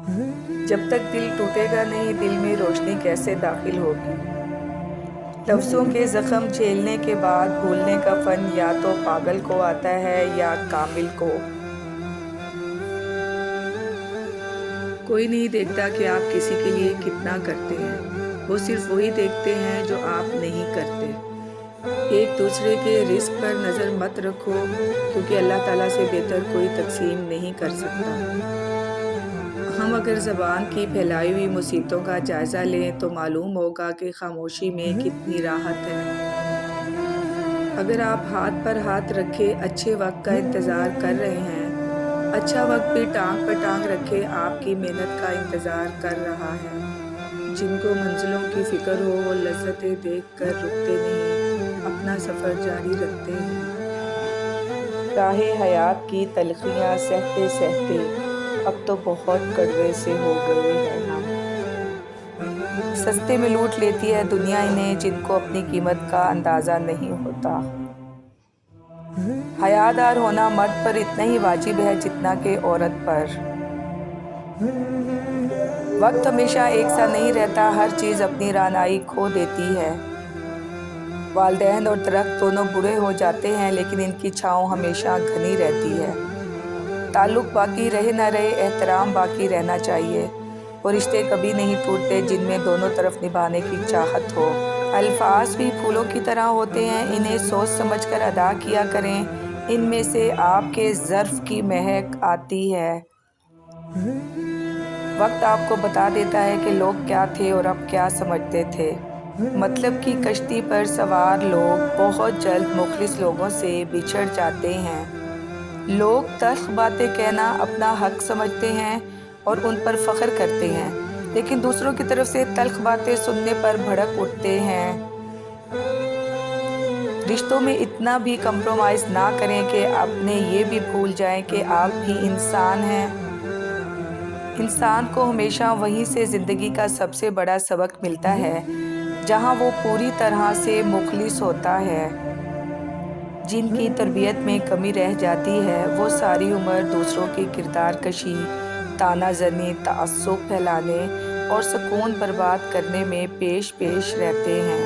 जब तक दिल टूटेगा नहीं, दिल में रोशनी कैसे दाखिल होगी। लफ्ज़ों के ज़ख्म झेलने के बाद भूलने का फ़न या तो पागल को आता है या कामिल को। कोई नहीं देखता कि आप किसी के लिए कितना करते हैं, वो सिर्फ वही देखते हैं जो आप नहीं करते। एक दूसरे के रिस्क पर नज़र मत रखो, क्योंकि अल्लाह ताला से बेहतर कोई तकसीम नहीं कर सकता। हम अगर ज़बान की फैलाई हुई मुसीबतों का जायज़ा लें तो मालूम होगा कि खामोशी में कितनी राहत है। अगर आप हाथ पर हाथ रखे अच्छे वक्त का इंतज़ार कर रहे हैं, अच्छा वक्त भी टांग पर टांग रखे आपकी मेहनत का इंतज़ार कर रहा है। जिनको मंजिलों की फ़िक्र हो वो लज़्ज़तें देख कर रुकते नहीं, अपना सफ़र जारी रखते हैं। राहे हयात की तलखियाँ सहते सहते अब तो बहुत कड़वे से हो गए हैं हम। सस्ते में लूट लेती है दुनिया इन्हें, जिनको अपनी कीमत का अंदाज़ा नहीं होता। हयादार होना मर्द पर इतना ही वाजिब है जितना कि औरत पर। वक्त हमेशा एक सा नहीं रहता, हर चीज़ अपनी रानाई खो देती है। वालिदैन और दरख्त दोनों बूढ़े हो जाते हैं, लेकिन इनकी छाँव हमेशा घनी रहती है। ताल्लुक़ बाकी रहे न रहे, एहतराम बाकी रहना चाहिए। वो रिश्ते कभी नहीं टूटते जिनमें दोनों तरफ निभाने की चाहत हो। अल्फाज भी फूलों की तरह होते हैं, इन्हें सोच समझ कर अदा किया करें। इनमें से आपके ज़र्फ़ की महक आती है। वक्त आपको बता देता है कि लोग क्या थे और अब क्या समझते थे। मतलब की कश्ती पर सवार लोग बहुत जल्द मुखलिस लोगों से बिछड़ जाते हैं। लोग तल्ख़ बातें कहना अपना हक समझते हैं और उन पर फ़ख्र करते हैं, लेकिन दूसरों की तरफ से तल्ख़ बातें सुनने पर भड़क उठते हैं। रिश्तों में इतना भी कंप्रोमाइज़ ना करें कि अपने ये भी भूल जाएं कि आप भी इंसान हैं। इंसान को हमेशा वहीं से ज़िंदगी का सबसे बड़ा सबक मिलता है जहाँ वो पूरी तरह से मुखलिस होता है। जिनकी तरबियत में कमी रह जाती है वो सारी उम्र दूसरों की किरदार कशी, तानाज़नी, तअस्सुब फैलाने और सुकून बर्बाद करने में पेश पेश रहते हैं।